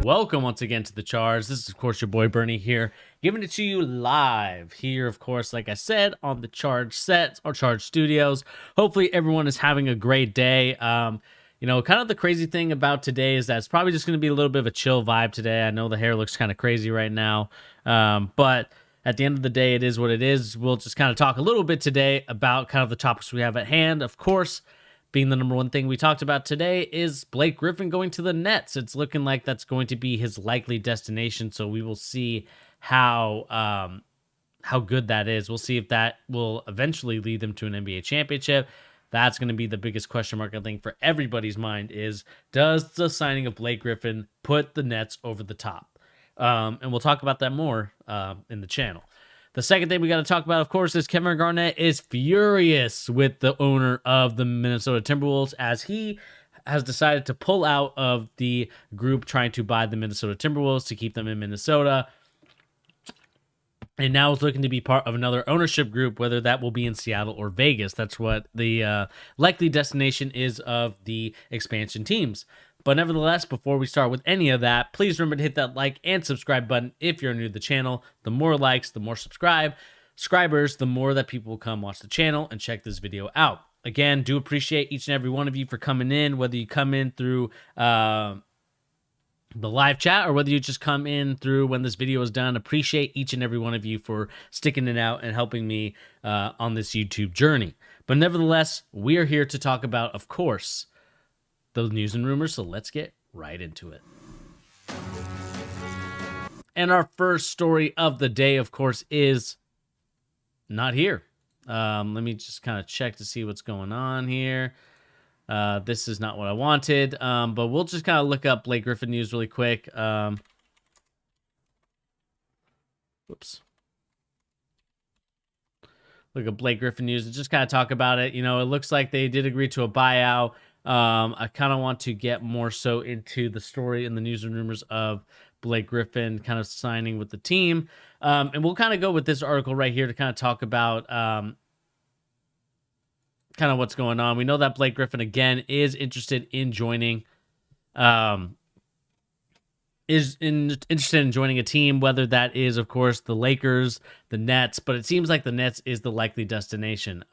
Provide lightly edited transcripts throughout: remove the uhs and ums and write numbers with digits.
Welcome once again to the Charge. This is, of course, your boy Bernie here, giving it to you live here, of course, like I said, on the Charge sets or Charge Studios. Hopefully, everyone is having a great day. Kind of the crazy thing about today is that it's probably just going to be a little bit of a chill vibe today. I know the hair looks kind of crazy right now, but at the end of the day, it is what it is. We'll just kind of talk a little bit today about kind of the topics we have at hand. Of course, being the number one thing we talked about today is Blake Griffin going to the Nets. It's looking like that's going to be his likely destination. So we will see how good that is. We'll see if that will eventually lead them to an NBA championship. That's going to be the biggest question mark, I think, for everybody's mind is, does the signing of Blake Griffin put the Nets over the top? And we'll talk about that more in the channel. The second thing we got to talk about, of course, is Kevin Garnett is furious with the owner of the Minnesota Timberwolves as he has decided to pull out of the group trying to buy the Minnesota Timberwolves to keep them in Minnesota. And now is looking to be part of another ownership group, whether that will be in Seattle or Vegas. That's what the likely destination is of the expansion teams. But nevertheless, before we start with any of that, please remember to hit that like and subscribe button if you're new to the channel. The more likes, the more subscribers, the more that people will come watch the channel and check this video out. Again, do appreciate each and every one of you for coming in, whether you come in through the live chat or whether you just come in through when this video is done. Appreciate each and every one of you for sticking it out and helping me on this YouTube journey. But nevertheless, we are here to talk about, of course, the news and rumors, so let's get right into it. And our first story of the day, of course, is not here. Let me just kind of check to see what's going on here. This is not what I wanted, but we'll just kind of look up Blake Griffin news really quick. Whoops. Look at Blake Griffin news and just kind of talk about it. You know, it looks like they did agree to a buyout. I kind of want to get more so into the story and the news and rumors of Blake Griffin kind of signing with the team. And we'll kind of go with this article right here to kind of talk about kind of what's going on. We know that Blake Griffin, again, is interested in joining interested in joining a team, whether that is, of course, the Lakers, the Nets, but it seems like the Nets is the likely destination.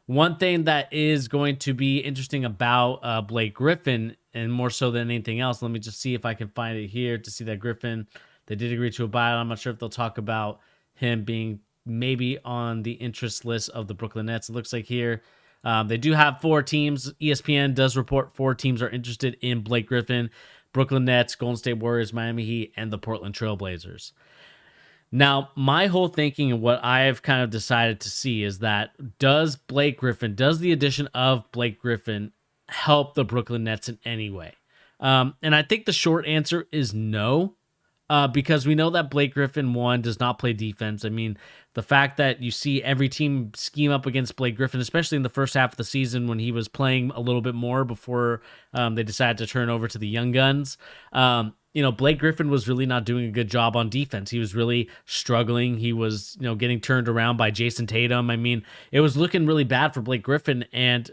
One thing that is going to be interesting about Blake Griffin, and more so than anything else, let me just see if I can find it here to see that Griffin, they did agree to a buyout. I'm not sure if they'll talk about him being maybe on the interest list of the Brooklyn Nets. It looks like here they do have 4 teams. ESPN does report 4 teams are interested in Blake Griffin: Brooklyn Nets, Golden State Warriors, Miami Heat, and the Portland Trail Blazers. Now, my whole thinking and what I've kind of decided to see is that does the addition of Blake Griffin help the Brooklyn Nets in any way? And I think the short answer is no, because we know that Blake Griffin, one, does not play defense. I mean, the fact that you see every team scheme up against Blake Griffin, especially in the first half of the season when he was playing a little bit more before they decided to turn over to the young guns, Blake Griffin was really not doing a good job on defense. He was really struggling. He was, getting turned around by Jason Tatum. I mean, it was looking really bad for Blake Griffin. And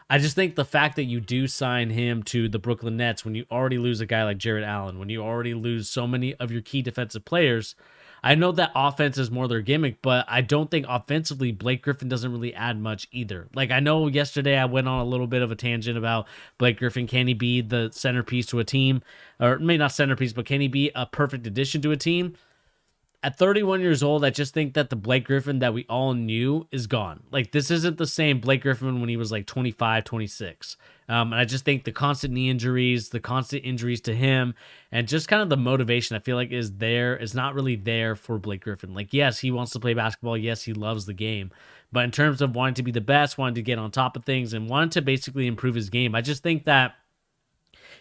I just think the fact that you do sign him to the Brooklyn Nets when you already lose a guy like Jarrett Allen, when you already lose so many of your key defensive players, I know that offense is more their gimmick, but I don't think offensively Blake Griffin doesn't really add much either. Like, I know yesterday I went on a little bit of a tangent about Blake Griffin. Can he be the centerpiece to a team? Or maybe not centerpiece, but can he be a perfect addition to a team? At 31 years old, I just think that the Blake Griffin that we all knew is gone. Like, this isn't the same Blake Griffin when he was like 25, 26. And I just think the constant knee injuries, the constant injuries to him, and just kind of the motivation I feel like is not really there for Blake Griffin. Like, yes, he wants to play basketball. Yes, he loves the game. But in terms of wanting to be the best, wanting to get on top of things, and wanting to basically improve his game, I just think that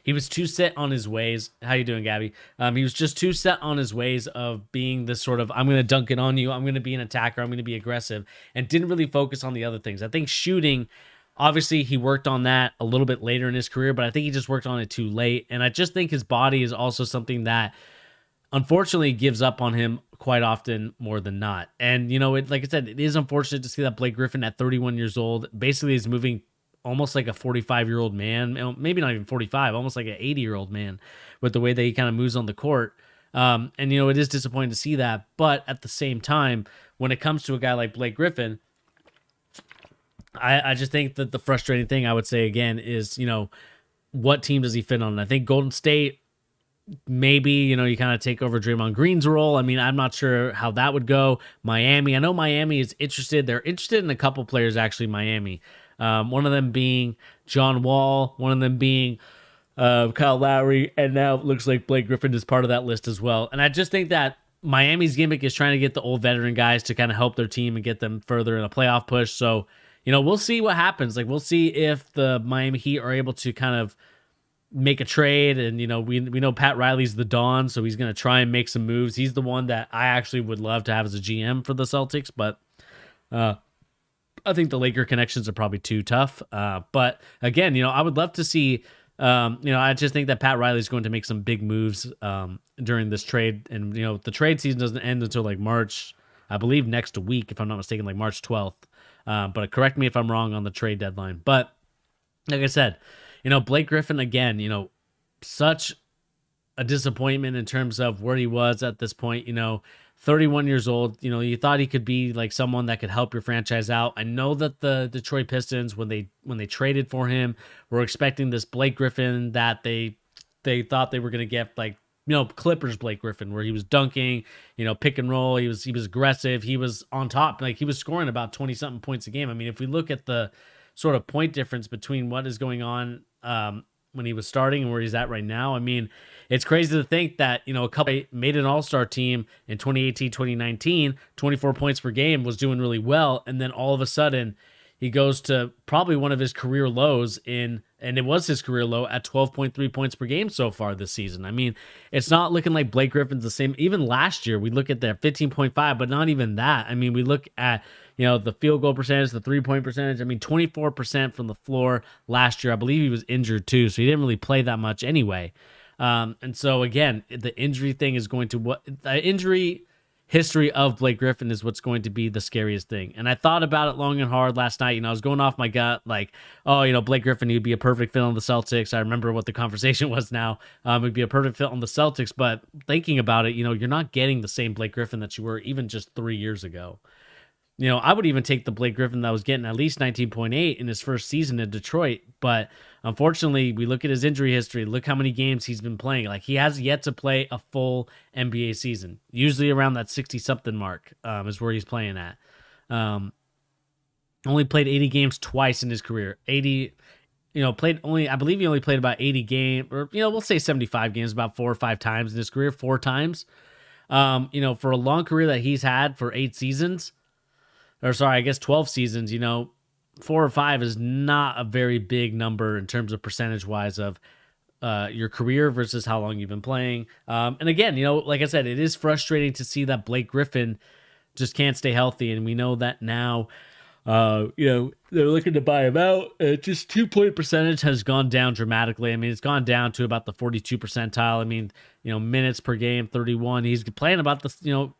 he was too set on his ways. How you doing, Gabby? He was just too set on his ways of being this sort of, I'm going to dunk it on you, I'm going to be an attacker, I'm going to be aggressive, and didn't really focus on the other things. I think shooting, obviously, he worked on that a little bit later in his career, but I think he just worked on it too late. And I just think his body is also something that, unfortunately, gives up on him quite often more than not. And, like I said, it is unfortunate to see that Blake Griffin at 31 years old basically is moving almost like a 45-year-old man, maybe not even 45, almost like an 80-year-old man with the way that he kind of moves on the court. And, it is disappointing to see that. But at the same time, when it comes to a guy like Blake Griffin, I just think that the frustrating thing I would say again is, what team does he fit on? I think Golden State, maybe, you kind of take over Draymond Green's role. I mean, I'm not sure how that would go. Miami, I know Miami is interested. They're interested in a couple players, actually, Miami. One of them being John Wall, one of them being Kyle Lowry, and now it looks like Blake Griffin is part of that list as well. And I just think that Miami's gimmick is trying to get the old veteran guys to kind of help their team and get them further in a playoff push. So, we'll see what happens. Like, we'll see if the Miami Heat are able to kind of make a trade. And, we know Pat Riley's the Don, so he's going to try and make some moves. He's the one that I actually would love to have as a GM for the Celtics, but I think the Laker connections are probably too tough. But again, I would love to see, I just think that Pat Riley's going to make some big moves during this trade. And, the trade season doesn't end until like March, I believe next week, if I'm not mistaken, like March 12th. But correct me if I'm wrong on the trade deadline. But like I said, Blake Griffin, again, such a disappointment in terms of where he was at this point, 31 years old. You thought he could be like someone that could help your franchise out. I know that the Detroit Pistons, when they traded for him, were expecting this Blake Griffin that they thought they were going to get, like, Clippers Blake Griffin, where he was dunking, pick and roll. He was aggressive. He was on top. Like, he was scoring about 20 something points a game. I mean, if we look at the sort of point difference between what is going on when he was starting and where he's at right now, I mean, it's crazy to think that, a couple made an all-star team in 2018, 2019, 24 points per game, was doing really well. And then all of a sudden he goes to probably one of his career lows and it was his career low at 12.3 points per game so far this season. I mean, it's not looking like Blake Griffin's the same. Even last year, we look at that 15.5, but not even that. I mean, we look at, the field goal percentage, the 3-point percentage. I mean, 24% from the floor last year. I believe he was injured too, so he didn't really play that much anyway. And so again, the injury thing is going to the injury history of Blake Griffin is what's going to be the scariest thing. And I thought about it long and hard last night. I was going off my gut, like, Blake Griffin, he'd be a perfect fit on the Celtics. I remember what the conversation was now. It'd be a perfect fit on the Celtics, but thinking about it, you're not getting the same Blake Griffin that you were even just 3 years ago. I would even take the Blake Griffin that was getting at least 19.8 in his first season in Detroit. But unfortunately, we look at his injury history. Look how many games he's been playing. Like, he has yet to play a full NBA season. Usually around that 60-something mark is where he's playing at. Only played 80 games twice in his career. I believe he only played about 80 games, or, we'll say 75 games, about 4 or 5 times in his career, 4 times. For a long career that he's had for 8 seasons, 12 seasons, 4 or 5 is not a very big number in terms of percentage-wise of your career versus how long you've been playing. And again, like I said, it is frustrating to see that Blake Griffin just can't stay healthy, and we know that now. They're looking to buy him out. Just 2-point percentage has gone down dramatically. I mean, it's gone down to about the 42 percentile. I mean, minutes per game, 31. He's playing about the,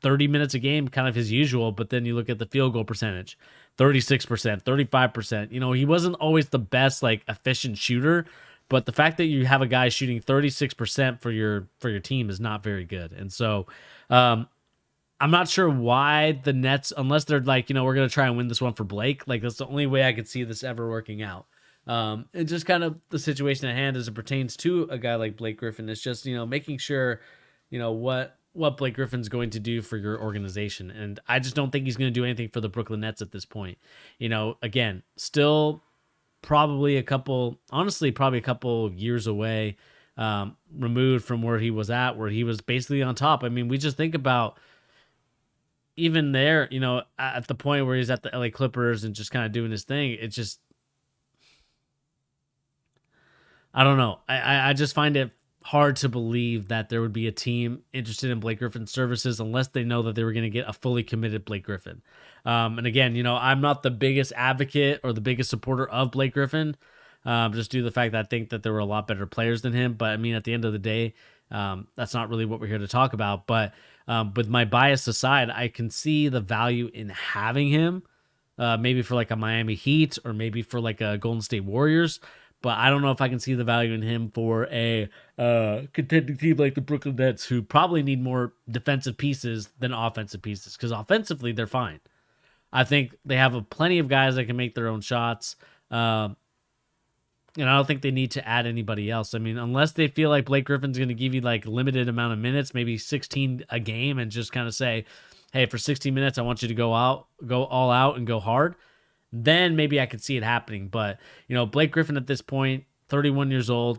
30 minutes a game, kind of his usual, but then you look at the field goal percentage, 36%, 35%. He wasn't always the best, like, efficient shooter, but the fact that you have a guy shooting 36% for your team is not very good. And so I'm not sure why the Nets, unless they're like, we're going to try and win this one for Blake, like, that's the only way I could see this ever working out. And just kind of the situation at hand as it pertains to a guy like Blake Griffin is just, making sure, what Blake Griffin's going to do for your organization. And I just don't think he's going to do anything for the Brooklyn Nets at this point. Again, still probably a couple years away, removed from where he was at, where he was basically on top. I mean, we just think about even there, at the point where he's at the LA Clippers and just kind of doing his thing. It just, I don't know. I just find it hard to believe that there would be a team interested in Blake Griffin's services unless they know that they were going to get a fully committed Blake Griffin. And again, I'm not the biggest advocate or the biggest supporter of Blake Griffin, just due to the fact that I think that there were a lot better players than him. But I mean, at the end of the day, that's not really what we're here to talk about. But with my bias aside, I can see the value in having him maybe for like a Miami Heat or maybe for like a Golden State Warriors. But I don't know if I can see the value in him for a contending team like the Brooklyn Nets, who probably need more defensive pieces than offensive pieces, because offensively they're fine. I think they have plenty of guys that can make their own shots. And I don't think they need to add anybody else. I mean, unless they feel like Blake Griffin's going to give you like limited amount of minutes, maybe 16 a game, and just kind of say, hey, for 16 minutes, I want you to go all out and go hard. Then maybe I could see it happening. But, Blake Griffin at this point, 31 years old,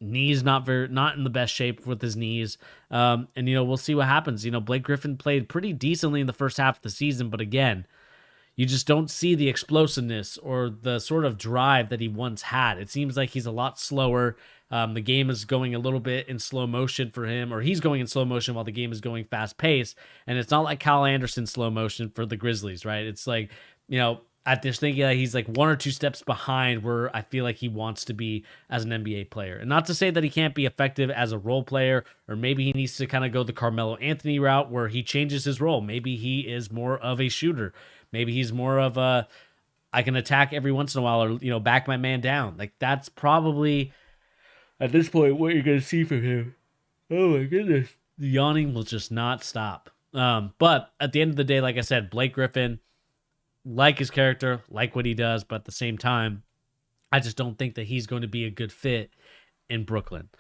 knees not in the best shape with his knees. And we'll see what happens. Blake Griffin played pretty decently in the first half of the season, but again, you just don't see the explosiveness or the sort of drive that he once had. It seems like he's a lot slower. The game is going a little bit in slow motion for him, or he's going in slow motion while the game is going fast paced. And it's not like Kyle Anderson slow motion for the Grizzlies, right? It's like, I just think he's like one or two steps behind where I feel like he wants to be as an NBA player. And not to say that he can't be effective as a role player, or maybe he needs to kind of go the Carmelo Anthony route where he changes his role. Maybe he is more of a shooter. Maybe he's more of I can attack every once in a while, or, back my man down. Like, that's probably, at this point, what you're going to see from him. Oh, my goodness. The yawning will just not stop. But at the end of the day, like I said, Blake Griffin, like his character, like what he does, but at the same time, I just don't think that he's going to be a good fit in Brooklyn.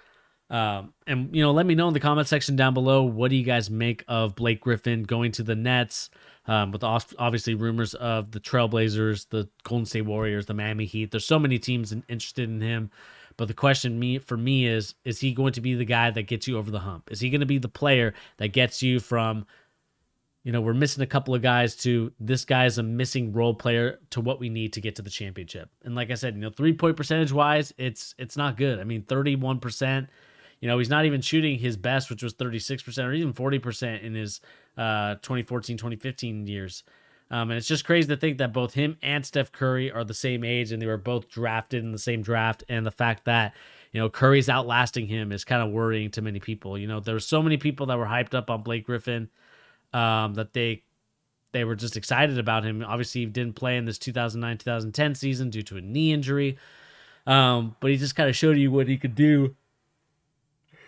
And let me know in the comment section down below, what do you guys make of Blake Griffin going to the Nets, with obviously rumors of the Trailblazers, the Golden State Warriors, the Miami Heat. There's so many teams interested in him, but the question for me is he going to be the guy that gets you over the hump? Is he going to be the player that gets you from, we're missing a couple of guys, to this guy is a missing role player to what we need to get to the championship? And like I said, 3-point percentage wise, it's not good. I mean, 31%. He's not even shooting his best, which was 36% or even 40% in his 2014, 2015 years. And it's just crazy to think that both him and Steph Curry are the same age, and they were both drafted in the same draft. And the fact that, Curry's outlasting him is kind of worrying to many people. There were so many people that were hyped up on Blake Griffin, that they were just excited about him. Obviously, he didn't play in this 2009-2010 season due to a knee injury. But he just kind of showed you what he could do,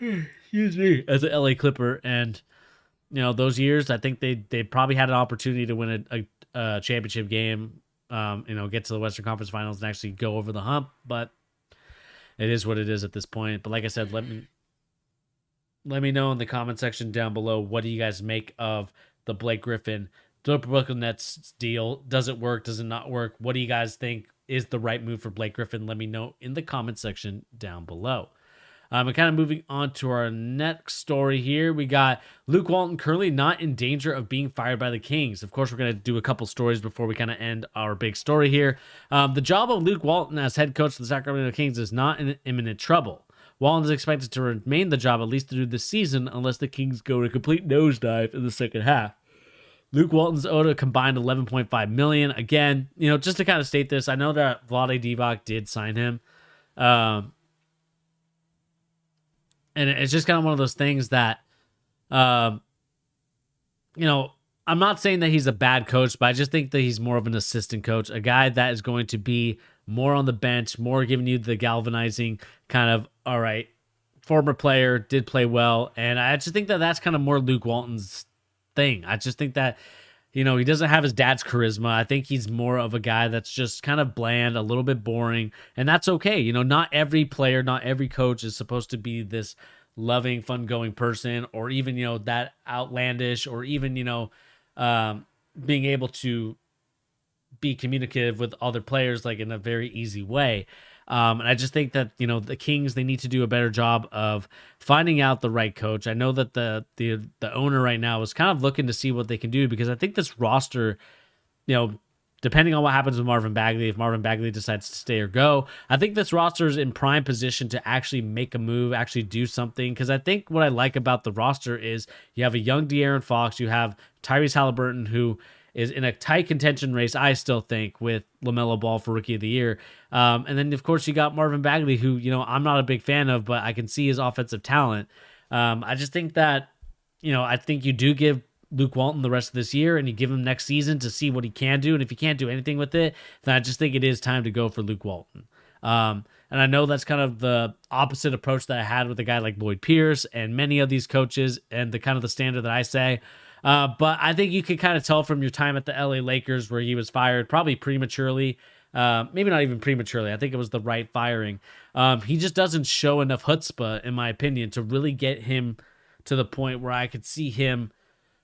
excuse me, as an LA Clipper. And those years, I think they probably had an opportunity to win a championship game, get to the Western Conference Finals and actually go over the hump. But it is what it is at this point. But like I said, let me know in the comment section down below, what do you guys make of the Blake Griffin, the Brooklyn Nets deal? Does it work? Does it not work? What do you guys think is the right move for Blake Griffin? Let me know in the comment section down below. And kind of moving on to our next story here, we got Luke Walton currently not in danger of being fired by the Kings. Of course, we're going to do a couple stories before we kind of end our big story here. The job of Luke Walton as head coach of the Sacramento Kings is not in imminent trouble. Walton is expected to remain the job at least through this season, unless the Kings go to a complete nosedive in the second half. Luke Walton's owed a combined $11.5 million. Again, just to kind of state this, I know that Vlade Divac did sign him. And it's just kind of one of those things that, I'm not saying that he's a bad coach, but I just think that he's more of an assistant coach, a guy that is going to be more on the bench, more giving you the galvanizing kind of, all right, former player, did play well. And I just think that that's kind of more Luke Walton's thing. I just think that, he doesn't have his dad's charisma. I think he's more of a guy that's just kind of bland, a little bit boring, and that's okay. Not every player, not every coach is supposed to be this loving, fun-going person, or even, that outlandish, or even, being able to be communicative with other players, like in a very easy way. And I just think that, the Kings, they need to do a better job of finding out the right coach. I know that the owner right now is kind of looking to see what they can do, because I think this roster, depending on what happens with Marvin Bagley, if Marvin Bagley decides to stay or go, I think this roster is in prime position to actually make a move, actually do something. Because I think what I like about the roster is you have a young De'Aaron Fox, you have Tyrese Halliburton, who is in a tight contention race, I still think, with LaMelo Ball for Rookie of the Year. And then, of course, you got Marvin Bagley, who, I'm not a big fan of, but I can see his offensive talent. I just think that, I think you do give Luke Walton the rest of this year and you give him next season to see what he can do. And if he can't do anything with it, then I just think it is time to go for Luke Walton. And I know that's kind of the opposite approach that I had with a guy like Lloyd Pierce and many of these coaches and the kind of the standard that I say. But I think you could kind of tell from your time at the LA Lakers where he was fired probably prematurely. Maybe not even prematurely. I think it was the right firing. He just doesn't show enough chutzpah, in my opinion, to really get him to the point where I could see him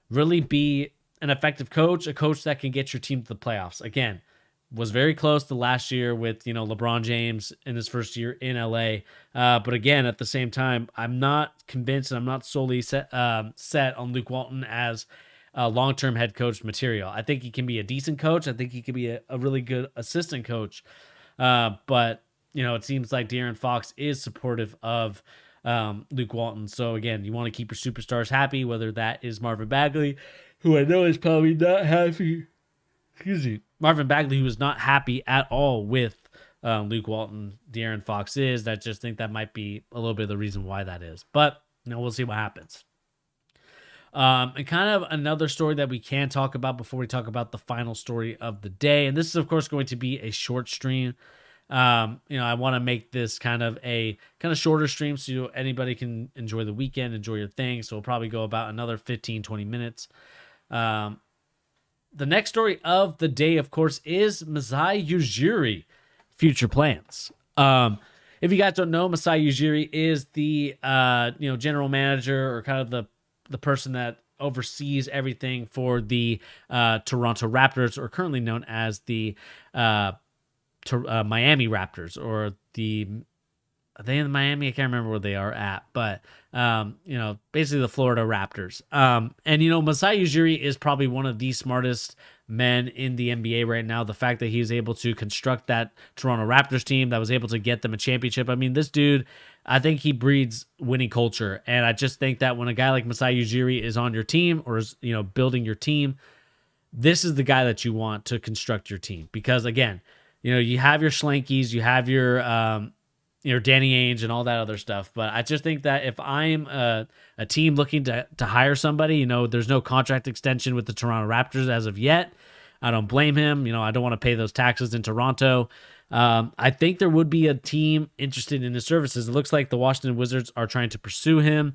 really be an effective coach, a coach that can get your team to the playoffs. Again, was very close to last year with, LeBron James in his first year in LA. But again, at the same time, I'm not convinced and I'm not solely set on Luke Walton as long-term head coach material. I think he can be a decent coach. I think he can be a really good assistant coach. But, it seems like De'Aaron Fox is supportive of Luke Walton. So again, you want to keep your superstars happy, whether that is Marvin Bagley, who I know is probably not happy. Excuse me. Marvin Bagley, who was not happy at all with Luke Walton. De'Aaron Fox is. I just think that might be a little bit of the reason why that is. But, we'll see what happens. And kind of another story that we can talk about before we talk about the final story of the day. And this is, of course, going to be a short stream. I want to make this kind of a shorter stream so anybody can enjoy the weekend, enjoy your thing. So we'll probably go about another 15, 20 minutes. The next story of the day, of course, is Masai Ujiri future plans. If you guys don't know, Masai Ujiri is the general manager or kind of the person that oversees everything for the Toronto Raptors, or currently known as the Miami Raptors, or are they in Miami? I can't remember where they are at, but basically the Florida Raptors. And Masai Ujiri is probably one of the smartest men in the NBA right now. The fact that he was able to construct that Toronto Raptors team that was able to get them a championship. I mean, this dude, I think he breeds winning culture. And I just think that when a guy like Masai Ujiri is on your team or is, building your team, this is the guy that you want to construct your team. Because again, you have your Schlenkies, you have your Danny Ainge and all that other stuff. But I just think that if I'm a team looking to hire somebody, there's no contract extension with the Toronto Raptors as of yet. I don't blame him. I don't want to pay those taxes in Toronto. I think there would be a team interested in his services. It looks like the Washington Wizards are trying to pursue him.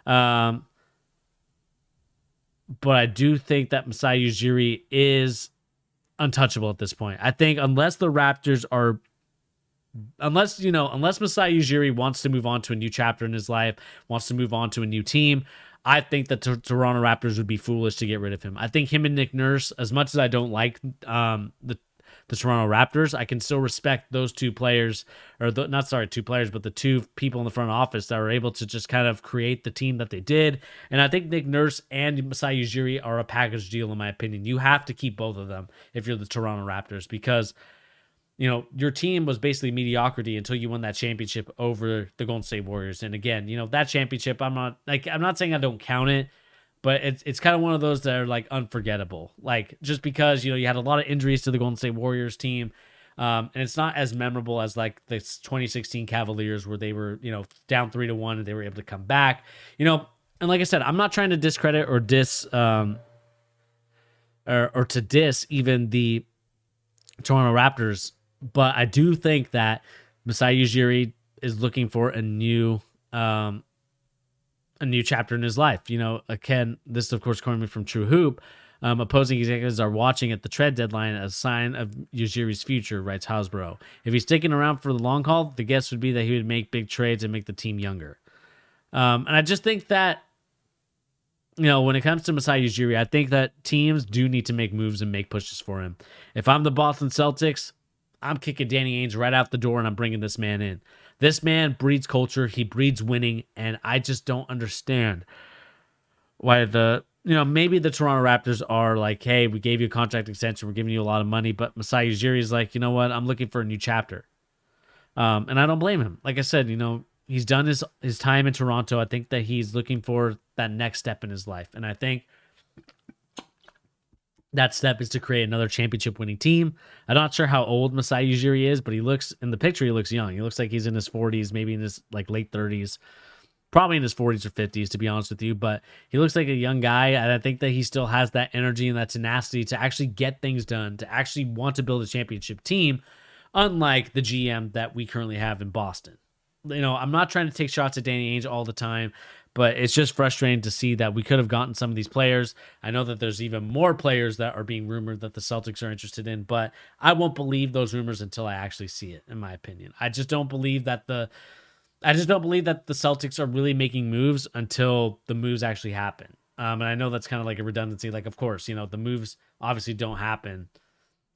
But I do think that Masai Ujiri is untouchable at this point. I think unless Masai Ujiri wants to move on to a new chapter in his life, wants to move on to a new team, I think that the Toronto Raptors would be foolish to get rid of him. I think him and Nick Nurse, as much as I don't like the Toronto Raptors, I can still respect those two players, but the two people in the front office that are able to just kind of create the team that they did. And I think Nick Nurse and Masai Ujiri are a package deal, in my opinion. You have to keep both of them if you're the Toronto Raptors, because your team was basically mediocrity until you won that championship over the Golden State Warriors. And again, that championship, I'm not saying I don't count it, but it's kind of one of those that are like unforgettable. Like, just because, you had a lot of injuries to the Golden State Warriors team. And it's not as memorable as like the 2016 Cavaliers where they were, down 3-1 and they were able to come back, and like I said, I'm not trying to discredit or diss even the Toronto Raptors, but I do think that Masai Ujiri is looking for a new chapter in his life. Again, this is of course coming from True Hoop. Opposing executives are watching at the trade deadline as a sign of Ujiri's future, writes Houseborough. If he's sticking around for the long haul, the guess would be that he would make big trades and make the team younger. And I just think that, when it comes to Masai Ujiri, I think that teams do need to make moves and make pushes for him. If I'm the Boston Celtics, I'm kicking Danny Ainge right out the door and I'm bringing this man in. This man breeds culture. He breeds winning. And I just don't understand why maybe the Toronto Raptors are like, hey, we gave you a contract extension. We're giving you a lot of money. But Masai Ujiri is like, you know what? I'm looking for a new chapter. And I don't blame him. Like I said, he's done his time in Toronto. I think that he's looking for that next step in his life. And I think that step is to create another championship winning team. I'm not sure how old Masai Ujiri is, but in the picture, he looks young. He looks like he's in his 40s, maybe in his like late 30s. probably in his 40s or 50s, to be honest with you, but he looks like a young guy, and I think that he still has that energy and that tenacity to actually get things done, to actually want to build a championship team, unlike the GM that we currently have in Boston. I'm not trying to take shots at Danny Ainge all the time, but it's just frustrating to see that we could have gotten some of these players. I know that there's even more players that are being rumored that the Celtics are interested in, but I won't believe those rumors until I actually see it, in my opinion. I just don't believe that the Celtics are really making moves until the moves actually happen. And I know that's kind of like a redundancy. Like, of course, the moves obviously don't happen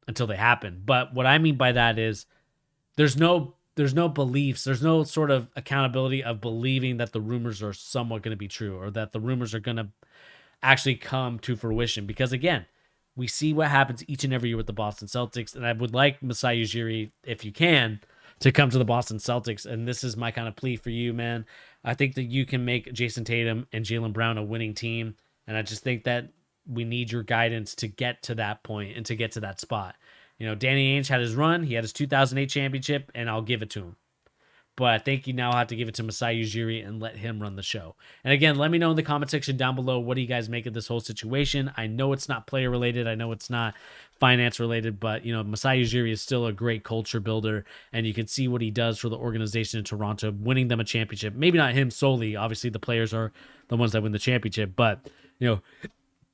until they happen. But what I mean by that is there's no beliefs, there's no sort of accountability of believing that the rumors are somewhat going to be true, or that the rumors are going to actually come to fruition. Because again, we see what happens each and every year with the Boston Celtics, and I would like Masai Ujiri, if you can, to come to the Boston Celtics. And this is my kind of plea for you, man. I think that you can make Jason Tatum and Jaylen Brown a winning team, and I just think that we need your guidance to get to that point and to get to that spot. Danny Ainge had his run. He had his 2008 championship, and I'll give it to him. But I think you now have to give it to Masai Ujiri and let him run the show. And again, let me know in the comment section down below, what do you guys make of this whole situation? I know it's not player related. I know it's not finance related, but Masai Ujiri is still a great culture builder, and you can see what he does for the organization in Toronto, winning them a championship. Maybe not him solely. Obviously, the players are the ones that win the championship, but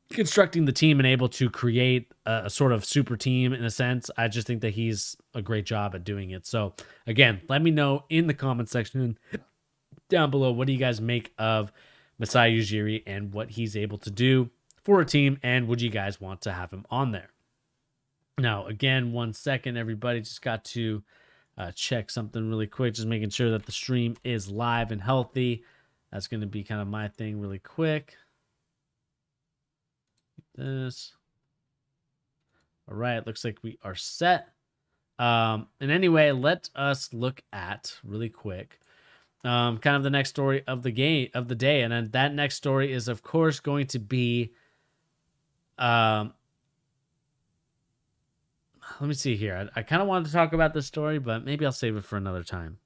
constructing the team and able to create a sort of super team in a sense. I just think that he's a great job at doing it. So again, let me know in the comment section down below, what do you guys make of Masai Ujiri and what he's able to do for a team, and would you guys want to have him on there? Now, again, 1 second, everybody, just got to check something really quick, just making sure that the stream is live and healthy. That's going to be kind of my thing really quick. This. All right, looks like we are set. And anyway, let us look at really quick kind of the next story of the day. And then that next story is, of course, going to be let me see here. I kind of wanted to talk about this story, but maybe I'll save it for another time.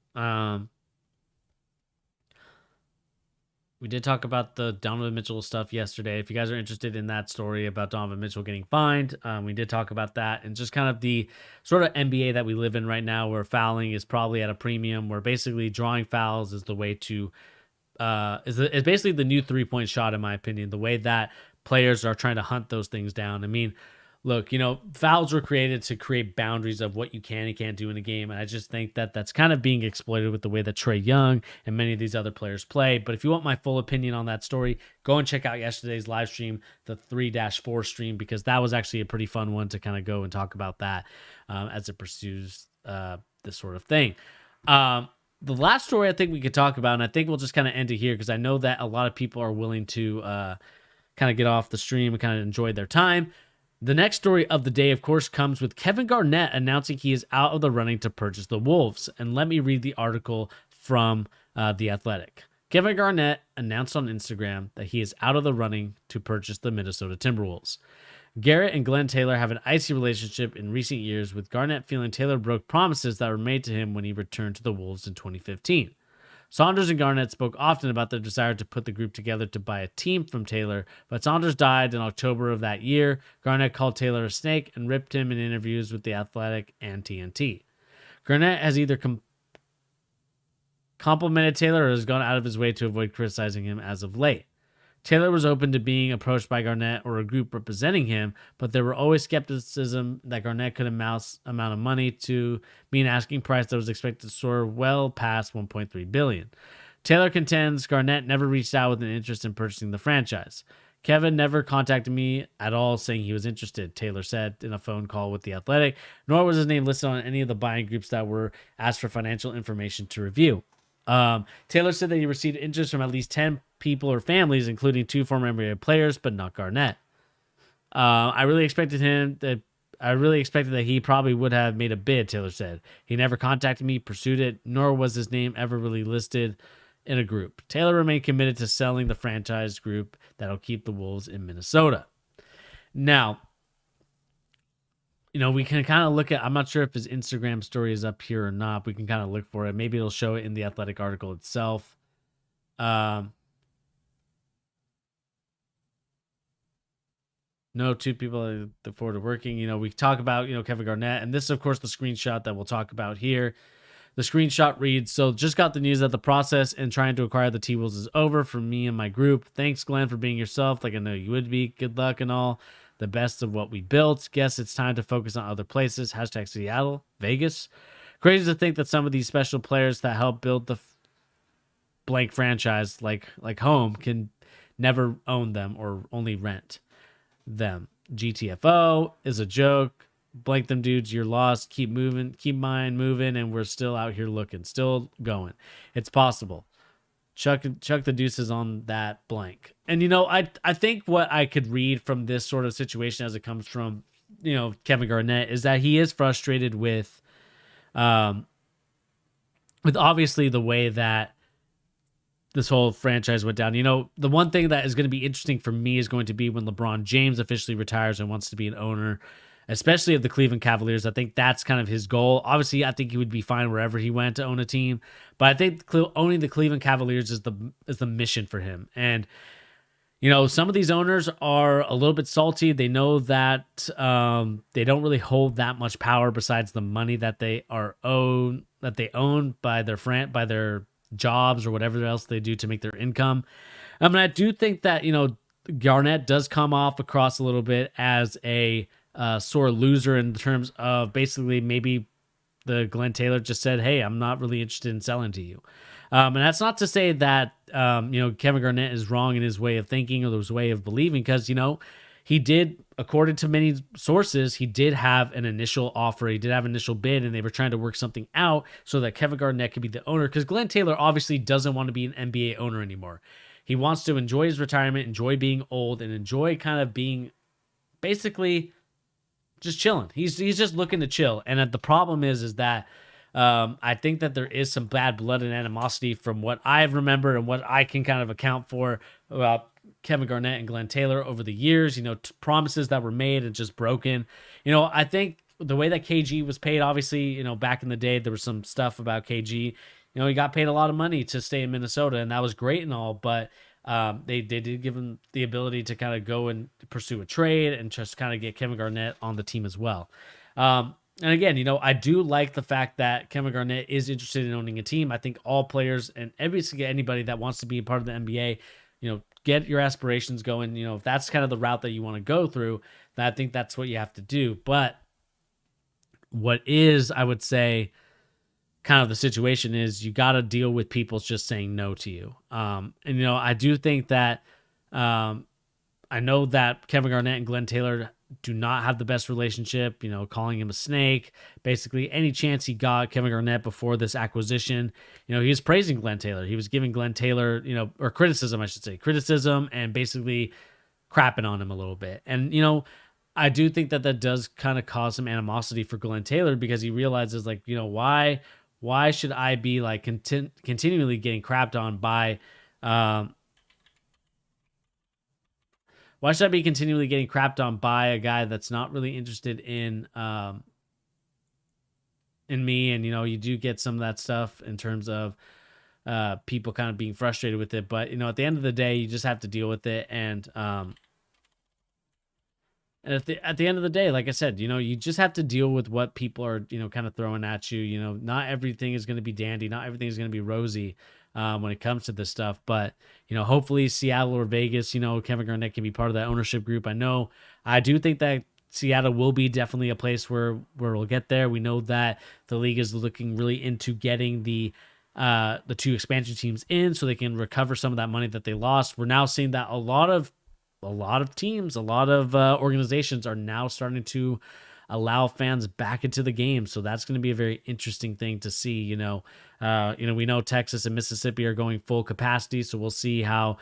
We did talk about the Donovan Mitchell stuff yesterday. If you guys are interested in that story about Donovan Mitchell getting fined, we did talk about that, and just kind of the sort of NBA that we live in right now, where fouling is probably at a premium, where basically drawing fouls is the way to is basically the new 3-point shot, in my opinion. The way that players are trying to hunt those things down. I mean, look, fouls were created to create boundaries of what you can and can't do in a game. And I just think that that's kind of being exploited with the way that Trae Young and many of these other players play. But if you want my full opinion on that story, go and check out yesterday's live stream, the 3-4 stream, because that was actually a pretty fun one to kind of go and talk about that as it pursues this sort of thing. The last story I think we could talk about, and I think we'll just kind of end it here, because I know that a lot of people are willing to kind of get off the stream and kind of enjoy their time. The next story of the day, of course, comes with Kevin Garnett announcing he is out of the running to purchase the Wolves. And let me read the article from The Athletic. Kevin Garnett announced on Instagram that he is out of the running to purchase the Minnesota Timberwolves. Garrett and Glenn Taylor have an icy relationship in recent years, with Garnett feeling Taylor broke promises that were made to him when he returned to the Wolves in 2015. Saunders and Garnett spoke often about their desire to put the group together to buy a team from Taylor, but Saunders died in October of that year. Garnett called Taylor a snake and ripped him in interviews with The Athletic and TNT. Garnett has either complimented Taylor or has gone out of his way to avoid criticizing him as of late. Taylor was open to being approached by Garnett or a group representing him, but there were always skepticism that Garnett could amount of money to be an asking price that was expected to soar well past $1.3 billion. Taylor contends Garnett never reached out with an interest in purchasing the franchise. Kevin never contacted me at all saying he was interested, Taylor said in a phone call with The Athletic, nor was his name listed on any of the buying groups that were asked for financial information to review. Taylor said that he received interest from at least 10 people or families, including 2 former NBA players, but not Garnett. I really expected that he probably would have made a bid, Taylor said. He never contacted me, pursued it, nor was his name ever really listed in a group. Taylor remained committed to selling the franchise group that'll keep the Wolves in Minnesota. Now, we can kind of look at, I'm not sure if his Instagram story is up here or not. We can kind of look for it. Maybe it'll show it in the Athletic article itself. No, two people I look forward to working. We talk about, Kevin Garnett, and this is, of course, the screenshot that we'll talk about here. The screenshot reads, so just got the news that the process and trying to acquire the T-Wolves is over for me and my group. Thanks, Glenn, for being yourself like I know you would be. Good luck and all. The best of what we built. Guess it's time to focus on other places. Hashtag Seattle, Vegas. Crazy to think that some of these special players that help build the blank franchise like home can never own them or only rent them. GTFO is a joke. Blank them dudes, you're lost. Keep moving, keep mine moving, and we're still out here looking, still going. It's possible. Chuck the deuces on that blank. And I think what I could read from this sort of situation as it comes from Kevin Garnett is that he is frustrated with obviously the way that this whole franchise went down. The one thing that is going to be interesting for me is going to be when LeBron James officially retires and wants to be an owner, especially of the Cleveland Cavaliers. I think that's kind of his goal. Obviously, I think he would be fine wherever he went to own a team, but I think owning the Cleveland Cavaliers is the mission for him. And some of these owners are a little bit salty. They know that they don't really hold that much power besides the money that they own by their jobs or whatever else they do to make their income. I mean, I do think that Garnett does come off across a little bit as a sore loser in terms of basically maybe the Glenn Taylor just said, hey, I'm not really interested in selling to you. And that's not to say that, Kevin Garnett is wrong in his way of thinking or his way of believing, because, he did, according to many sources, he did have an initial offer. He did have an initial bid, and they were trying to work something out so that Kevin Garnett could be the owner, because Glenn Taylor obviously doesn't want to be an NBA owner anymore. He wants to enjoy his retirement, enjoy being old, and enjoy kind of being basically just chilling. He's just looking to chill. And the problem is that I think that there is some bad blood and animosity from what I've remembered and what I can kind of account for about Kevin Garnett and Glenn Taylor over the years, promises that were made and just broken. I think the way that KG was paid, obviously, back in the day, there was some stuff about KG. He got paid a lot of money to stay in Minnesota, and that was great and all, but they did give him the ability to kind of go and pursue a trade and just kind of get Kevin Garnett on the team as well. And again, I do like the fact that Kevin Garnett is interested in owning a team. I think all players and anybody that wants to be a part of the NBA, get your aspirations going. If that's kind of the route that you want to go through, then I think that's what you have to do. But what is, I would say, kind of the situation is you got to deal with people just saying no to you. And, I do think that I know that Kevin Garnett and Glenn Taylor do not have the best relationship, calling him a snake. Basically, any chance he got, Kevin Garnett, before this acquisition, he was praising Glenn Taylor. He was giving Glenn Taylor, or criticism, I should say, and basically crapping on him a little bit. And, I do think that does kind of cause some animosity for Glenn Taylor, because he realizes, like, why should I be like continually getting crapped on by, why should I be continually getting crapped on by a guy that's not really interested in me? And, you do get some of that stuff in terms of people kind of being frustrated with it. But, at the end of the day, you just have to deal with it. And at the end of the day, like I said, you just have to deal with what people are, kind of throwing at you. Not everything is going to be dandy. Not everything is going to be rosy when it comes to this stuff. But, hopefully Seattle or Vegas, Kevin Garnett can be part of that ownership group. I do think that Seattle will be definitely a place where we'll get there. We know that the league is looking really into getting the two expansion teams in so they can recover some of that money that they lost. We're now seeing that a lot of teams, a lot of organizations are now starting to allow fans back into the game. So that's going to be a very interesting thing to see. We know Texas and Mississippi are going full capacity, so we'll see how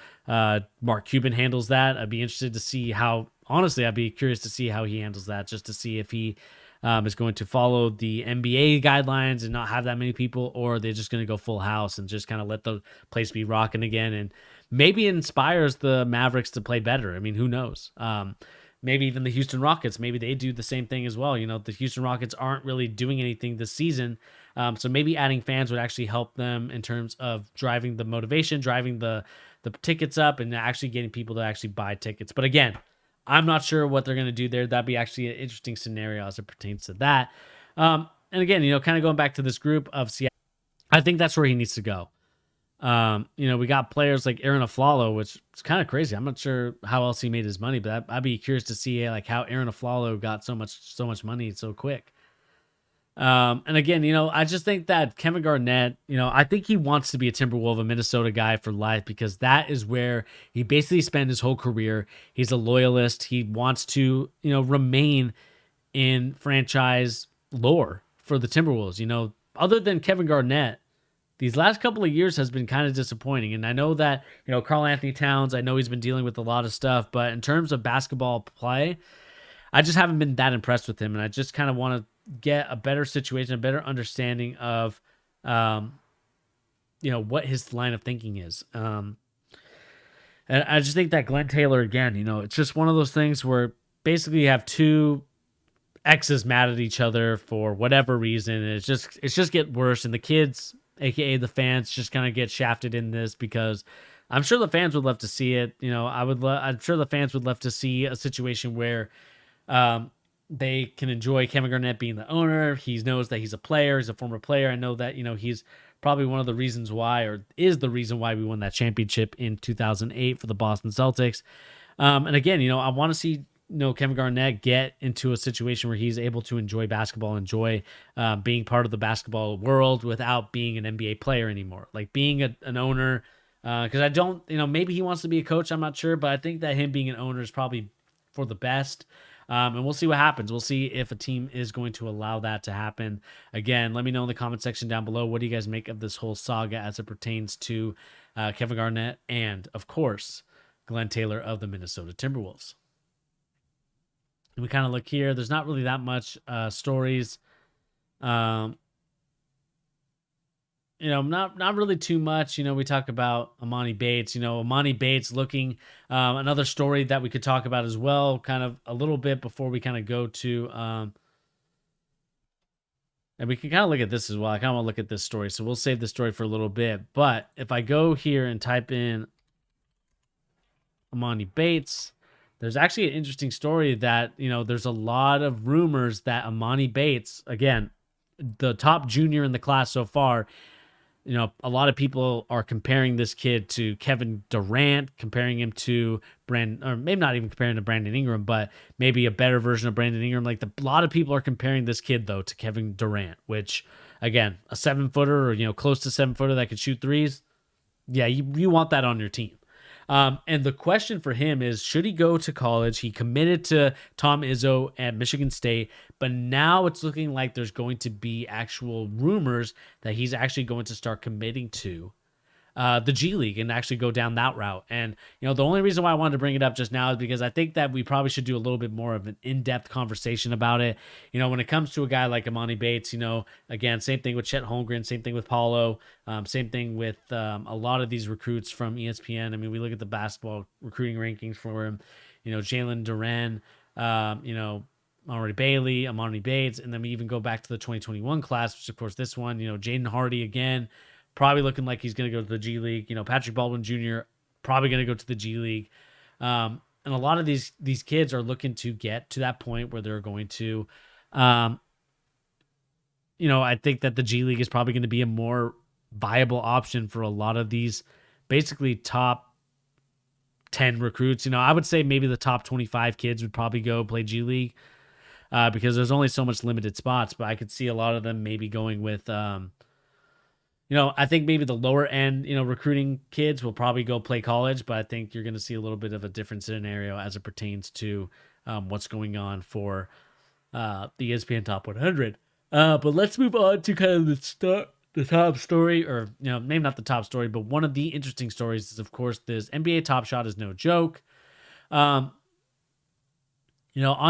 Mark Cuban handles that. I'd be interested to see I'd be curious to see how he handles that, just to see if he is going to follow the NBA guidelines and not have that many people, or they're just going to go full house and just kind of let the place be rocking again, and maybe inspires the Mavericks to play better. I mean, who knows? maybe even the Houston Rockets, maybe they do the same thing as well. The Houston Rockets aren't really doing anything this season. So maybe adding fans would actually help them in terms of driving the motivation, driving the tickets up, and actually getting people to actually buy tickets. But again, I'm not sure what they're going to do there. That'd be actually an interesting scenario as it pertains to that. And again, kind of going back to this group of Seattle, I think that's where he needs to go. We got players like Aaron Aflalo, which is kind of crazy. I'm not sure how else he made his money, but I'd be curious to see like how Aaron Aflalo got so much money so quick. And again, I just think that Kevin Garnett, I think he wants to be a Timberwolves, a Minnesota guy for life, because that is where he basically spent his whole career. He's a loyalist. He wants to, remain in franchise lore for the Timberwolves. Other than Kevin Garnett, these last couple of years has been kind of disappointing. And I know that, Karl Anthony Towns, I know he's been dealing with a lot of stuff, but in terms of basketball play, I just haven't been that impressed with him. And I just kind of want to get a better situation, a better understanding of, what his line of thinking is. And I just think that Glenn Taylor, again, it's just one of those things where basically you have two exes mad at each other for whatever reason. And it's just get worse. And the kids, AKA the fans, just kind of get shafted in this, because I'm sure the fans would love to see it. I'm sure the fans would love to see a situation where, they can enjoy Kevin Garnett being the owner. He knows that he's a player. He's a former player. I know that, he's probably one of the reasons why, or is the reason why we won that championship in 2008 for the Boston Celtics. And again, I want to see, Kevin Garnett get into a situation where he's able to enjoy basketball, enjoy being part of the basketball world without being an NBA player anymore. Like being an owner, because I don't, maybe he wants to be a coach. I'm not sure, but I think that him being an owner is probably for the best. And we'll see what happens. We'll see if a team is going to allow that to happen. Again, let me know in the comment section down below. What do you guys make of this whole saga as it pertains to Kevin Garnett and, of course, Glenn Taylor of the Minnesota Timberwolves? And we kind of look here. There's not really that much stories. Not really too much. We talk about Amani Bates. Amani Bates looking, another story that we could talk about as well, kind of a little bit before we kind of go to, and we can kind of look at this as well. I kind of want to look at this story, so we'll save this story for a little bit. But if I go here and type in Amani Bates, there's actually an interesting story that, there's a lot of rumors that Amani Bates, again, the top junior in the class so far, a lot of people are comparing this kid to Kevin Durant, comparing him to Brandon, or maybe not even comparing to Brandon Ingram, but maybe a better version of Brandon Ingram. Like a lot of people are comparing this kid though to Kevin Durant, which again, a 7-footer or, close to 7-footer that could shoot threes. Yeah. You want that on your team. And the question for him is, should he go to college? He committed to Tom Izzo at Michigan State, but now it's looking like there's going to be actual rumors that he's actually going to start committing to the G League and actually go down that route. And, the only reason why I wanted to bring it up just now is because I think that we probably should do a little bit more of an in-depth conversation about it. When it comes to a guy like Amani Bates, again, same thing with Chet Holmgren, same thing with Paulo, same thing with a lot of these recruits from ESPN. I mean, we look at the basketball recruiting rankings for him, Jalen Duren, Amari Bailey, Amani Bates, and then we even go back to the 2021 class, which of course this one, Jaden Hardy again, probably looking like he's going to go to the G League. Patrick Baldwin Jr. probably going to go to the G League. And a lot of these kids are looking to get to that point where they're going to, I think that the G League is probably going to be a more viable option for a lot of these basically top 10 recruits. I would say maybe the top 25 kids would probably go play G League because there's only so much limited spots, but I could see a lot of them maybe going with, I think maybe the lower end, recruiting kids will probably go play college, but I think you're going to see a little bit of a different scenario as it pertains to what's going on for the ESPN Top 100. But let's move on to kind of the top story, or, maybe not the top story, but one of the interesting stories is, of course, this NBA Top Shot is no joke. On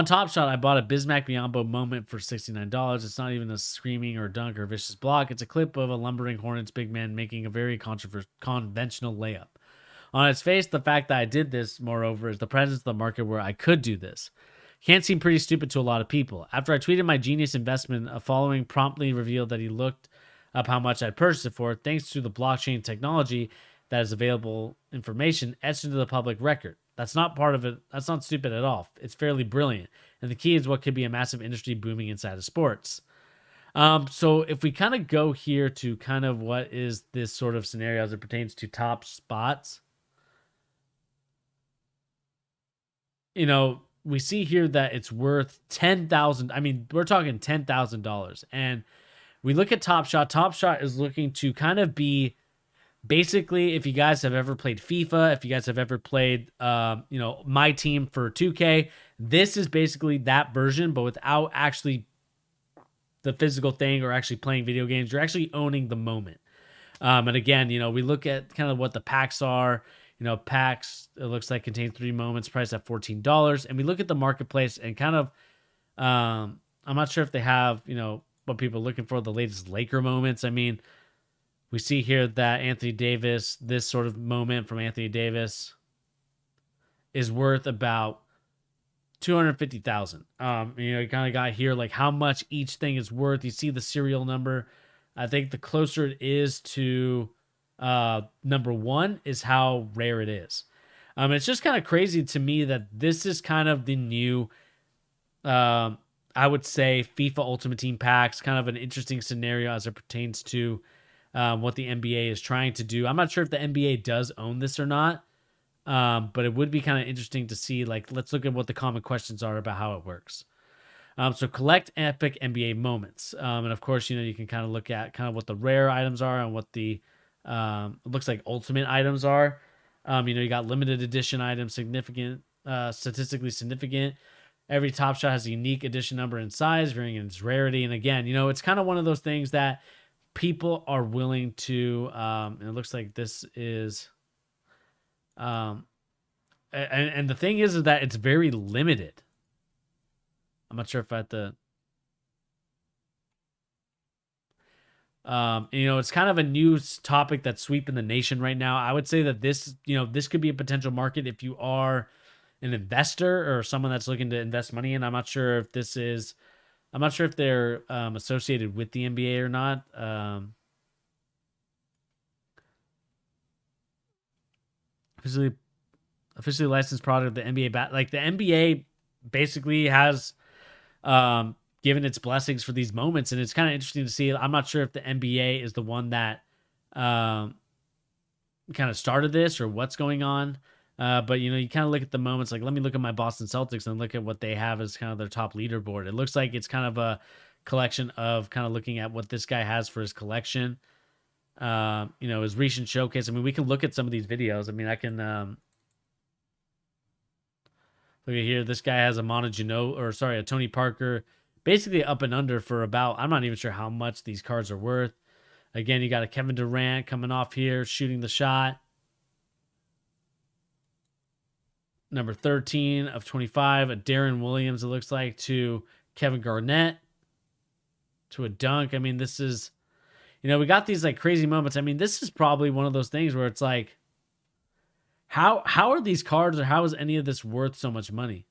Top Shot, I bought a Bismack Biyombo moment for $69. It's not even a screaming or dunk or vicious block. It's a clip of a lumbering Hornets big man making a very conventional layup. On its face, the fact that I did this, moreover, is the presence of the market where I could do this. Can't seem pretty stupid to a lot of people. After I tweeted my genius investment, a following promptly revealed that he looked up how much I'd purchased it for, thanks to the blockchain technology that is available information etched into the public record. That's not part of it. That's not stupid at all. It's fairly brilliant. And the key is what could be a massive industry booming inside of sports. So if we kind of go here to kind of what is this sort of scenario as it pertains to top spots, we see here that it's worth 10,000. I mean, we're talking $10,000. And we look at Top Shot. Top Shot is looking to kind of be basically, if you guys have ever played FIFA, if you guys have ever played, My Team for 2K, this is basically that version, but without actually the physical thing or actually playing video games. You're actually owning the moment. And again, we look at kind of what the packs are. Packs, it looks like contain 3 moments, priced at $14. And we look at the marketplace and kind of, I'm not sure if they have, what people are looking for, the latest Laker moments. I mean, we see here that Anthony Davis, this sort of moment from Anthony Davis is worth about $250,000. You kind of got here like how much each thing is worth. You see the serial number. I think the closer it is to number 1 is how rare it is. It's just kind of crazy to me that this is kind of the new, I would say, FIFA Ultimate Team packs. Kind of an interesting scenario as it pertains to what the NBA is trying to do. I'm not sure if the NBA does own this or not, but it would be kind of interesting to see. Like, let's look at what the common questions are about how it works. So collect epic NBA moments. And of course, you can kind of look at kind of what the rare items are and what the it looks like ultimate items are. You got limited edition items, significant, statistically significant. Every Top Shot has a unique edition number and size, varying in its rarity. And again, it's kind of one of those things that people are willing to, and it looks like this is, and the thing is that it's very limited. I'm not sure if I have to, it's kind of a new topic that's sweeping the nation right now. I would say that this could be a potential market if you are an investor or someone that's looking to invest money in. I'm not sure if they're associated with the NBA or not. Officially licensed product of the NBA. Like the NBA basically has given its blessings for these moments, and it's kind of interesting to see. I'm not sure if the NBA is the one that kind of started this or what's going on. But you kind of look at the moments, like let me look at my Boston Celtics and look at what they have as kind of their top leaderboard. It looks like it's kind of a collection of kind of looking at what this guy has for his collection. His recent showcase. I mean, we can look at some of these videos. I mean, I can look at here. This guy has a Tony Parker, basically up and under for about, I'm not even sure how much these cards are worth. Again, you got a Kevin Durant coming off here, shooting the shot. Number 13 of 25, a Darren Williams, it looks like, to Kevin Garnett, to a dunk. I mean, this is, we got these like crazy moments. I mean, this is probably one of those things where it's like, how are these cards, or how is any of this worth so much money?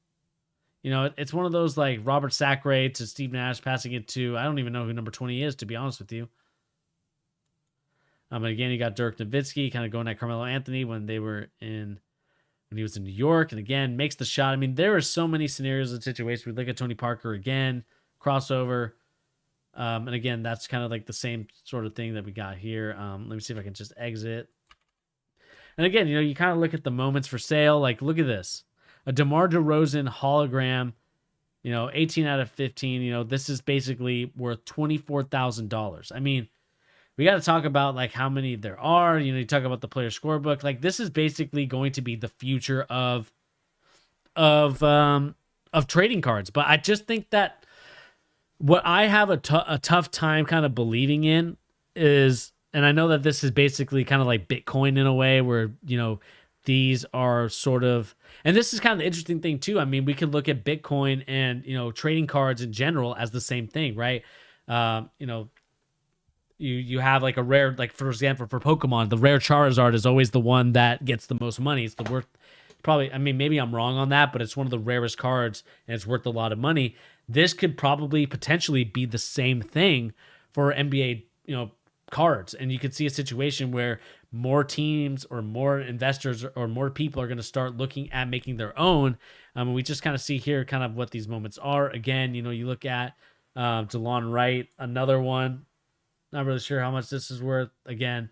It's one of those like Robert Sacre to Steve Nash, passing it to, I don't even know who number 20 is, to be honest with you. And again, you got Dirk Nowitzki kind of going at Carmelo Anthony when he was in New York, and again, makes the shot. I mean, there are so many scenarios and situations. We look at Tony Parker again, crossover. And again, that's kind of like the same sort of thing that we got here. Let me see if I can just exit. And again, you kind of look at the moments for sale. Like, look at this. A DeMar DeRozan hologram, 18 out of 15. This is basically worth $24,000. I mean, we got to talk about like how many there are. You talk about the player scorebook. Like, this is basically going to be the future of trading cards. But I just think that what I have a tough time kind of believing in is, and I know that this is basically kind of like Bitcoin in a way where, these are sort of, and this is kind of the interesting thing too. I mean, we can look at Bitcoin and, trading cards in general as the same thing, right? You have like a rare, like for example, for Pokemon, the rare Charizard is always the one that gets the most money. It's the worth, probably, I mean, maybe I'm wrong on that, but it's one of the rarest cards and it's worth a lot of money. This could probably potentially be the same thing for NBA, cards. And you could see a situation where more teams or more investors or more people are going to start looking at making their own. We just kind of see here kind of what these moments are. Again, you look at DeLon Wright, another one. Not really sure how much this is worth. Again,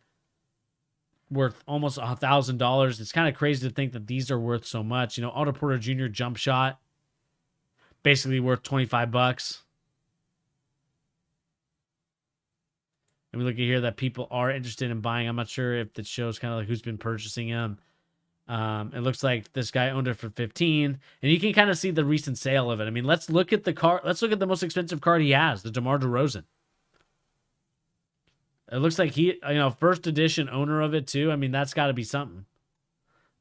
worth almost $1,000. It's kind of crazy to think that these are worth so much. Otto Porter Jr. jump shot, basically worth $25. And we look at here that people are interested in buying. I'm not sure if it shows kind of like who's been purchasing them. It looks like this guy owned it for 15, and you can kind of see the recent sale of it. I mean, let's look at the card. Let's look at the most expensive card he has, the DeMar DeRozan. It looks like he, first edition owner of it too. I mean, that's got to be something.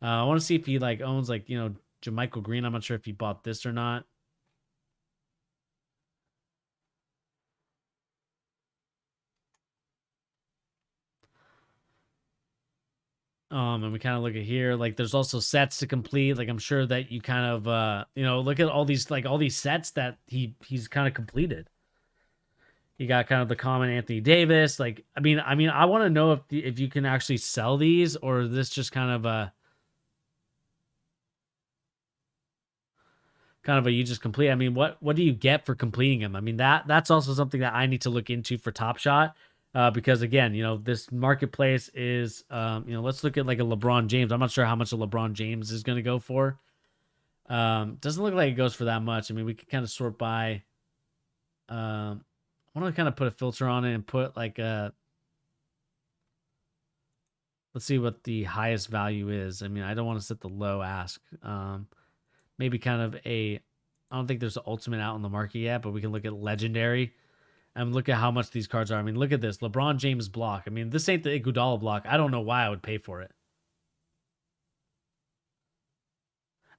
I want to see if he like owns like, JaMychal Green. I'm not sure if he bought this or not. And we kind of look at here, like there's also sets to complete. Like I'm sure that you kind of, look at all these sets that he's kind of completed. You got kind of the common Anthony Davis. Like, I mean, I want to know if you can actually sell these, or is this just kind of a you just complete. I mean, what do you get for completing them? I mean, that's also something that I need to look into for Top Shot. Because again, this marketplace is, let's look at like a LeBron James. I'm not sure how much a LeBron James is going to go for. Doesn't look like it goes for that much. I mean, we could kind of sort by, I want to kind of put a filter on it and put like let's see what the highest value is. I mean, I don't want to set the low ask. Maybe kind of I don't think there's an ultimate out on the market yet, but we can look at legendary and look at how much these cards are. I mean, look at this LeBron James block. I mean, this ain't the Iguodala block. I don't know why I would pay for it.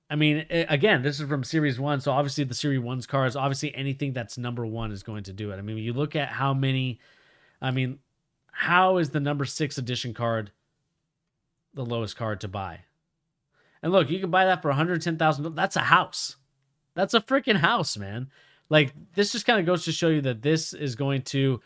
I mean, again, this is from Series 1, so obviously the Series 1's cards, obviously anything that's number 1 is going to do it. I mean, when you look at how is the number 6 edition card the lowest card to buy? And look, you can buy that for $110,000. That's a house. That's a freaking house, man. Like, this just kind of goes to show you that this is going to...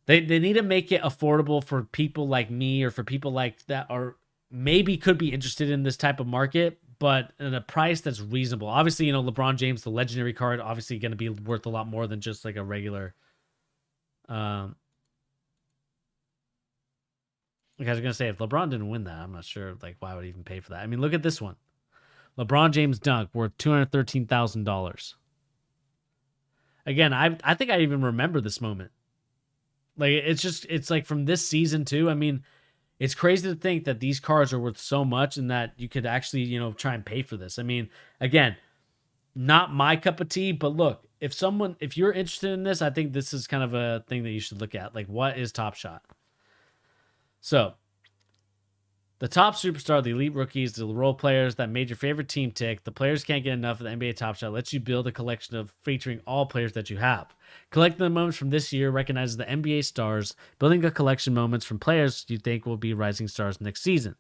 They need to make it affordable for people like me or for people like that are maybe could be interested in this type of market, but at a price that's reasonable. Obviously, LeBron James, the legendary card, obviously going to be worth a lot more than just like a regular. Like I was going to say, if LeBron didn't win that, I'm not sure like why I would even pay for that. I mean, look at this one. LeBron James dunk worth $213,000. Again, I think I even remember this moment. Like, it's like from this season too. I mean, it's crazy to think that these cards are worth so much and that you could actually, try and pay for this. I mean, again, not my cup of tea, but look, if you're interested in this, I think this is kind of a thing that you should look at. Like, what is Top Shot? So, the top superstar, the elite rookies, the role players that made your favorite team tick. The players can't get enough of the NBA Top Shot. Lets you build a collection of featuring all players that you have. Collecting the moments from this year recognizes the NBA stars, building a collection moments from players you think will be rising stars next season.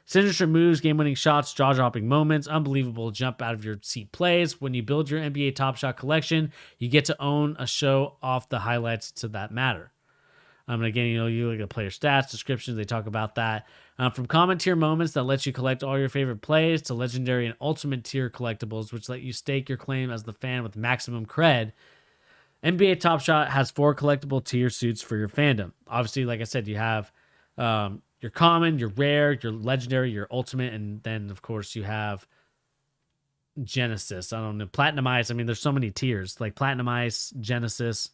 Signature moves, game-winning shots, jaw-dropping moments, unbelievable jump out of your seat plays. When you build your NBA Top Shot collection, you get to own a show off the highlights to that matter. And again, you look at player stats, descriptions, they talk about that. From common tier moments that let you collect all your favorite plays to legendary and ultimate tier collectibles, which let you stake your claim as the fan with maximum cred. NBA Top Shot has 4 collectible tier suits for your fandom. Obviously, like I said, you have your common, your rare, your legendary, your ultimate, and then, of course, you have Genesis. I don't know, Platinum Ice. I mean, there's so many tiers, like Platinum Ice, Genesis.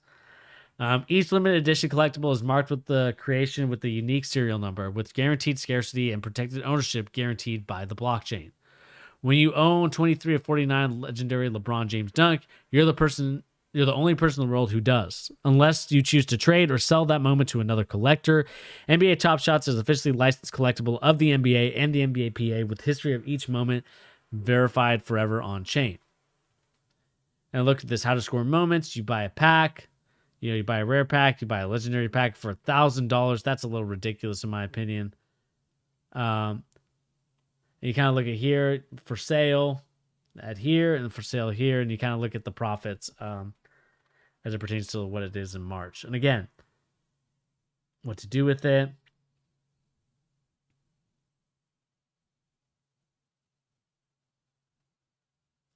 Each limited edition collectible is marked with the creation with the unique serial number, with guaranteed scarcity and protected ownership guaranteed by the blockchain. When you own 23 of 49 legendary LeBron James dunk, you're the only person in the world who does, unless you choose to trade or sell that moment to another collector. NBA Top Shots is officially licensed collectible of the NBA and the NBA PA, with history of each moment verified forever on chain. And look at this: how to score moments. You buy a pack. You buy a rare pack, you buy a legendary pack for $1,000. That's a little ridiculous in my opinion. You kind of look at here for sale at here and for sale here, and you kind of look at the profits as it pertains to what it is in March. And again, what to do with it.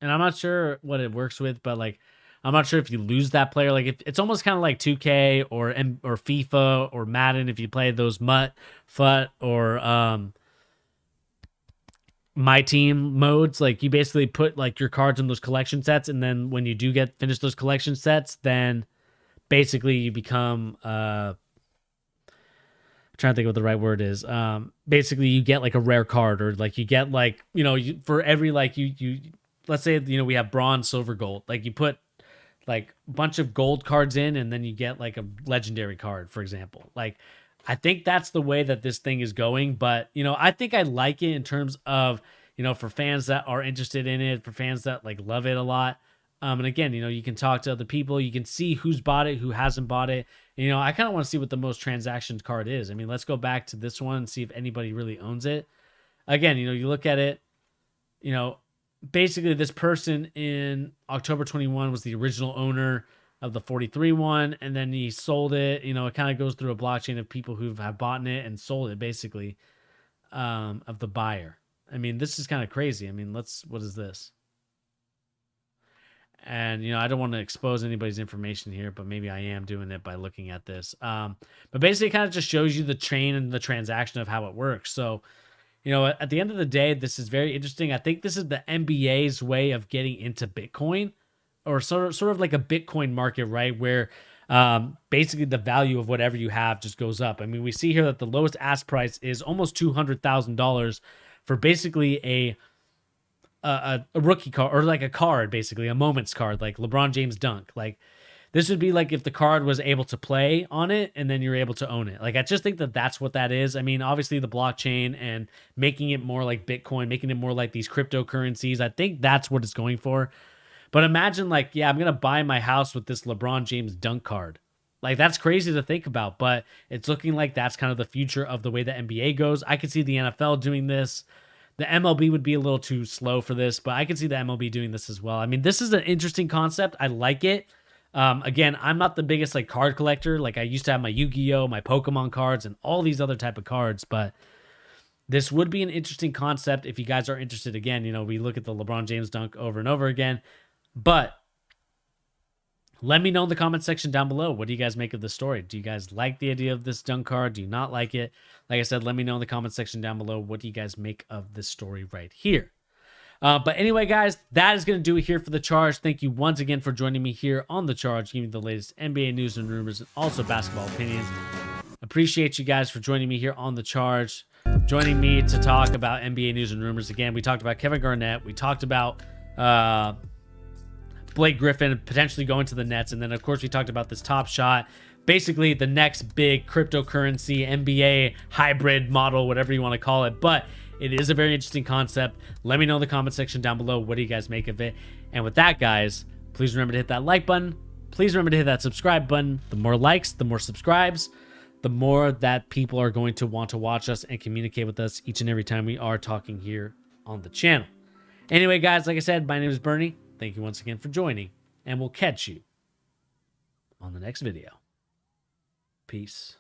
And I'm not sure what it works with, but like, I'm not sure if you lose that player. Like, if it's almost kind of like 2K or FIFA or Madden if you play those FUT or My Team modes. Like, you basically put like your cards in those collection sets, and then when you do finish those collection sets, then basically you become I'm trying to think of what the right word is. Basically you get like a rare card, or like you get like, for every like you let's say, we have bronze, silver, gold. Like, you put like a bunch of gold cards in, and then you get like a legendary card, for example. Like, I think that's the way that this thing is going. But, I think I like it in terms of, for fans that are interested in it, for fans that like love it a lot. And again, you can talk to other people. You can see who's bought it, who hasn't bought it. I kind of want to see what the most transactions card is. I mean, let's go back to this one and see if anybody really owns it. Again, you look at it, basically this person in October 21 was the original owner of the 43 one, and then he sold it. It kind of goes through a blockchain of people who have bought it and sold it, basically, of the buyer. I mean, this is kind of crazy. I mean, what is this? And, I don't want to expose anybody's information here, but maybe I am doing it by looking at this. But basically it kind of just shows you the chain and the transaction of how it works. So, at the end of the day, this is very interesting. I think this is the NBA's way of getting into Bitcoin, or sort of like a Bitcoin market, right? Where basically the value of whatever you have just goes up. I mean, we see here that the lowest ask price is almost $200,000 for basically a rookie card, or like a card, basically a moments card, like LeBron James dunk. Like, this would be like if the card was able to play on it and then you're able to own it. Like, I just think that that's what that is. I mean, obviously the blockchain and making it more like Bitcoin, making it more like these cryptocurrencies, I think that's what it's going for. But imagine like, yeah, I'm going to buy my house with this LeBron James dunk card. Like, that's crazy to think about, but it's looking like that's kind of the future of the way the NBA goes. I could see the NFL doing this. The MLB would be a little too slow for this, but I could see the MLB doing this as well. I mean, this is an interesting concept. I like it. Again, I'm not the biggest like card collector. Like, I used to have my Yu-Gi-Oh, my Pokemon cards, and all these other type of cards, but this would be an interesting concept if you guys are interested. Again, we look at the LeBron James dunk over and over again, but let me know in the comment section down below. What do you guys make of the story? Do you guys like the idea of this dunk card? Do you not like it? Like I said, let me know in the comment section down below. What do you guys make of this story right here? But anyway, guys, that is going to do it here for The Charge. Thank you once again for joining me here on The Charge, giving you the latest NBA news and rumors, and also basketball opinions. Appreciate you guys for joining me here on The Charge, joining me to talk about NBA news and rumors. Again, we talked about Kevin Garnett. We talked about Blake Griffin potentially going to the Nets. And then, of course, we talked about this Top Shot, basically the next big cryptocurrency, NBA hybrid model, whatever you want to call it. But it is a very interesting concept. Let me know in the comment section down below. What do you guys make of it? And with that, guys, please remember to hit that like button. Please remember to hit that subscribe button. The more likes, the more subscribes, the more that people are going to want to watch us and communicate with us each and every time we are talking here on the channel. Anyway, guys, like I said, my name is Bernie. Thank you once again for joining, and we'll catch you on the next video. Peace.